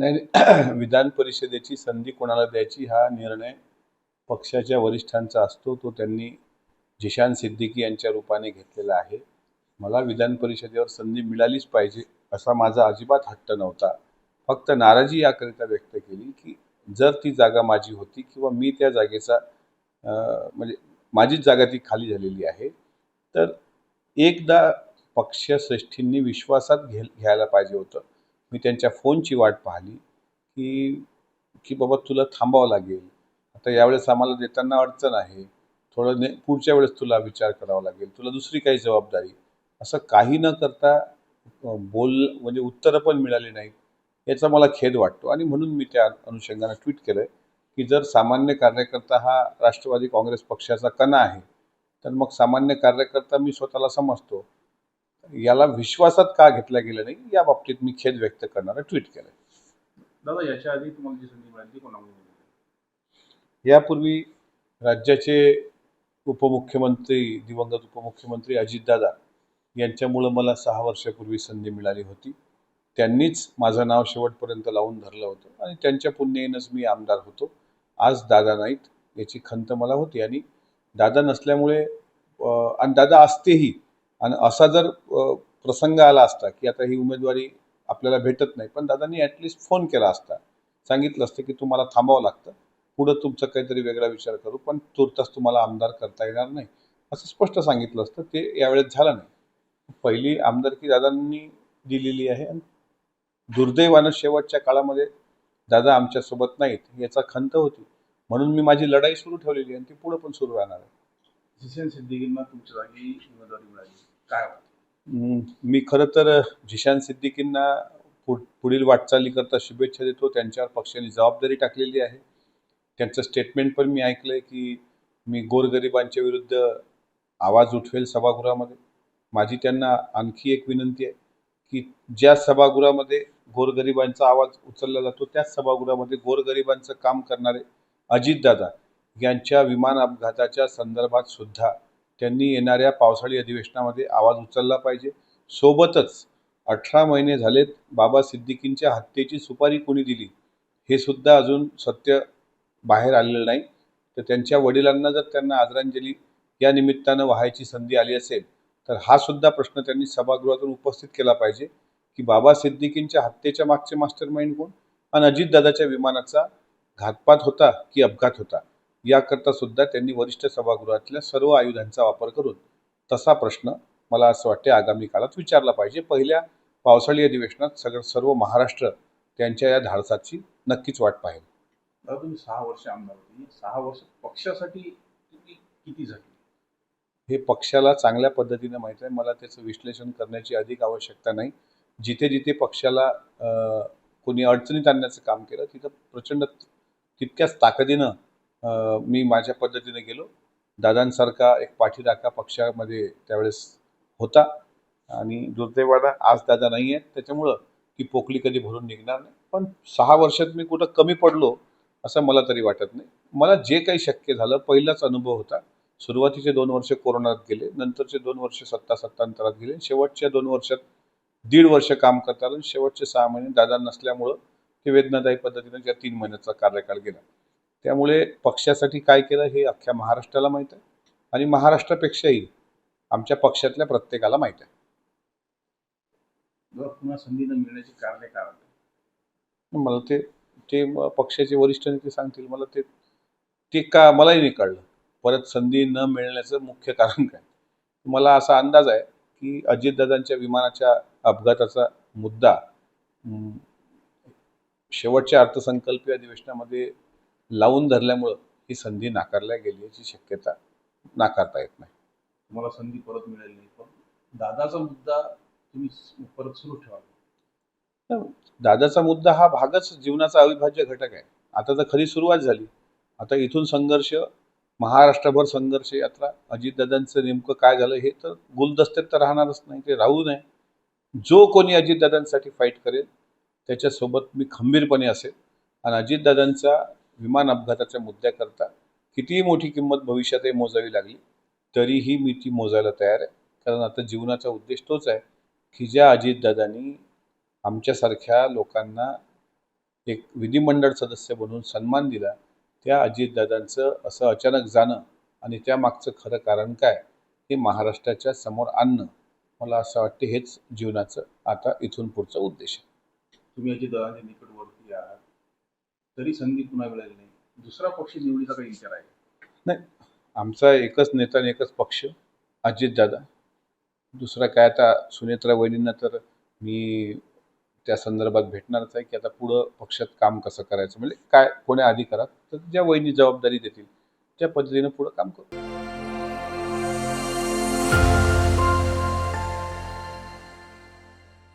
नाही विधान परिषदेची संधी कोणाला द्यायची हा निर्णय पक्षाच्या वरिष्ठांचा असतो. तो त्यांनी जिशान सिद्दीकी यांच्या रूपाने घेतलेला आहे. मला विधान परिषदेवर संधी मिळालीच पाहिजे असा माझा अजिबात हट्ट नव्हता. फक्त नाराजी याकरिता व्यक्त केली की जर ती जागा माझी होती किंवा मी त्या जागेचा म्हणजे माझीच जागा ती खाली झालेली आहे, तर एकदा पक्षश्रेष्ठींनी विश्वासात घ्यायला पाहिजे होतं. मी त्यांच्या फोनची वाट पाहिली की की बाबा तुला थांबावं लागेल. आता यावेळेस आम्हाला देताना अडचण आहे. थोडं पुढच्या वेळेस तुला विचार करावा लागेल. तुला दुसरी काही जबाबदारी. असं काही न करता म्हणजे उत्तरं पण मिळाली नाहीत. याचा मला खेद वाटतो आणि म्हणून मी त्या अनुषंगाने ट्विट केलंय की जर सामान्य कार्यकर्ता हा राष्ट्रवादी काँग्रेस पक्षाचा कणा आहे, तर मग सामान्य कार्यकर्ता मी स्वतःला समजतो. याला विश्वासात का घेतलं गेलं नाही या बाबतीत मी खेद व्यक्त करणारं ट्विट केलंय. दादा, याच्या आधी तुम्हाला जी संधी मिळाली ती कोणामुळे मिळाली? यापूर्वी राज्याचे उपमुख्यमंत्री दिवंगत उपमुख्यमंत्री अजितदादा यांच्यामुळं मला 6 वर्षापूर्वी संधी मिळाली होती. त्यांनीच माझं नाव शेवटपर्यंत लावून धरलं होतं आणि त्यांच्या पुण्याईनंच मी आमदार होतो. आज दादा नाहीत याची खंत मला होती आणि दादा नसल्यामुळे आणि दादा असतेही आणि असा जर प्रसंग आला असता की आता ही उमेदवारी आपल्याला भेटत नाही, पण दादांनी ॲटलिस्ट फोन केला असता, सांगितलं असतं की तुम्हाला थांबावं लागतं, पुढं तुमचा काहीतरी वेगळा विचार करू, पण तूर्तास तुम्हाला आमदार करता येणार नाही असं स्पष्ट सांगितलं असतं. ते यावेळेस झालं नाही. पहिली आमदारकी दादांनी दिलेली आहे आणि दुर्दैवानं शेवटच्या काळामध्ये दादा आमच्यासोबत नाहीत याचा खंत होती. म्हणून मी माझी लढाई सुरू ठेवलेली आणि ती पुढे पण सुरू राहणार आहे. जिशान सिद्दीकींना तुमच्या जागी उमेदवारी मिळाली, काय वाटतं? मी खरं तर जिशान सिद्दीकींना पुढील वाटचालीकरता शुभेच्छा देतो. त्यांच्यावर पक्षाने जबाबदारी टाकलेली आहे. त्यांचं स्टेटमेंट पण मी ऐकलंय की मी गोरगरिबांच्या विरुद्ध आवाज उठवेल सभागृहामध्ये. माझी त्यांना आणखी एक विनंती आहे की ज्या सभागृहामध्ये गोरगरिबांचा आवाज उचलला जातो त्याच सभागृहामध्ये गोरगरिबांचं काम करणारे अजितदादा यांच्या विमान अपघाताच्या संदर्भात सुद्धा त्यांनी येणाऱ्या पावसाळी अधिवेशनामध्ये आवाज उचलला पाहिजे. सोबतच 18 महिने झालेत बाबा सिद्दीकींच्या हत्येची सुपारी कोणी दिली हे सुद्धा अजून सत्य बाहेर आलेलं नाही. तर त्यांच्या वडिलांना जर त्यांना आदरांजली या निमित्तानं वाहायची संधी आली असेल तर हा सुद्धा प्रश्न त्यांनी सभागृहातून उपस्थित केला पाहिजे की बाबा सिद्दीकींच्या हत्येच्या मागचे मास्टर माइंड कोण आणि अजितदादाच्या विमानाचा घातपात होता की अपघात होता याकरता सुद्धा त्यांनी वरिष्ठ सभागृहातल्या सर्व आयुधांचा वापर करून तसा प्रश्न मला असं वाटते आगामी काळात विचारला पाहिजे. पहिल्या पावसाळी अधिवेशनात सर्व महाराष्ट्र त्यांच्या या धाडसाची नक्कीच वाट पाहिल. दादा, तुम्ही 6 वर्ष आमदार होते. 6 वर्ष पक्षासाठी तुम्ही किती झटले? हे पक्षाला चांगल्या पद्धतीने माहीत आहे. मला त्याचं विश्लेषण करण्याची अधिक आवश्यकता नाही. जिथे जिथे पक्षाला कोणी अडचणीत आणण्याचं काम केलं तिथं प्रचंड तितक्याच ताकदीनं मी माझ्या पद्धतीने गेलो. दादांसारखा एक पाठीराखा पक्षामध्ये त्यावेळेस होता आणि दुर्दैवानं आज दादा नाही आहेत. त्याच्यामुळं ती पोकळी कधी भरून निघणार नाही. पण 6 वर्षात मी कुठं कमी पडलो असं मला तरी वाटत नाही. मला जे काही शक्य झालं पहिलाच अनुभव होता. सुरुवातीचे 2 वर्ष कोरोनात गेले, नंतरचे 2 वर्ष सत्तांतरात गेले, शेवटच्या 2 वर्षात 1.5 वर्ष काम करता आलं. शेवटचे 6 महिने दादा नसल्यामुळं ते वेदनादायी पद्धतीने त्या 3 महिन्याचा कार्यकाळ गेला. त्यामुळे पक्षासाठी काय केलं हे अख्ख्या महाराष्ट्राला माहीत आहे आणि महाराष्ट्रापेक्षाही आमच्या पक्षातल्या प्रत्येकाला माहीत आहे. पुन्हा संधी न मिळण्याची कारणे काय वाटतं? मला ते ते पक्षाचे वरिष्ठ नेते सांगतील. मला ते ते का मलाही नाही कळलं. परत संधी न मिळण्याचं मुख्य कारण काय? मला असा अंदाज आहे की अजितदादांच्या विमानाच्या अपघाताचा मुद्दा शेवटच्या अर्थसंकल्पीय अधिवेशनामध्ये लावून धरल्यामुळं ही संधी नाकारल्या गेली याची शक्यता नाकारता येत नाही. तुम्हाला संधी परत मिळाली नाही, पण दादाचा मुद्दा तुम्ही परत सुरू ठेवा. दादाचा मुद्दा हा भागच जीवनाचा अविभाज्य घटक आहे. आता तर खरी सुरुवात झाली. आता इथून संघर्ष, महाराष्ट्रभर संघर्ष यात्रा. अजितदादांचं नेमकं काय झालं हे तर गुलदस्त्यात तर राहणारच नाही, ते राहू नये. जो कोणी अजितदादांसाठी फाईट करेल त्याच्यासोबत मी खंबीरपणे असेल आणि अजितदादांचा विमान अपघाताच्या मुद्द्याकरता कितीही मोठी किंमत भविष्यातही मोजावी लागली तरीही मी ती मोजायला तयार आहे. कारण आता जीवनाचा उद्देश तोच आहे की ज्या अजितदादांनी आमच्यासारख्या लोकांना एक विधिमंडळ सदस्य म्हणून सन्मान दिला, त्या अजितदादांचं असं अचानक जाणं आणि त्यामागचं खरं कारण काय हे महाराष्ट्राच्या समोर आणणं, मला असं वाटतं हेच जीवनाचं आता इथून पुढचा उद्देश आहे. तुम्ही अजितदादांच्या निकटवर्ती आहात, तरी संधी पुन्हा मिळाली नाही. दुसरा पक्ष निवडीचा काही विचार आहे? नाही, आमचा एकच नेता आणि एकच पक्ष, अजितदादा. दुसरा काय, आता सुनेत्रा वहिनींना तर मी त्या संदर्भात भेटणारच आहे की आता पुढं पक्षात काम कसं करायचं, म्हणजे काय कोण्या अधिकारात, तर ज्या वहिनी जबाबदारी देतील त्या पद्धतीनं पुढं काम करू.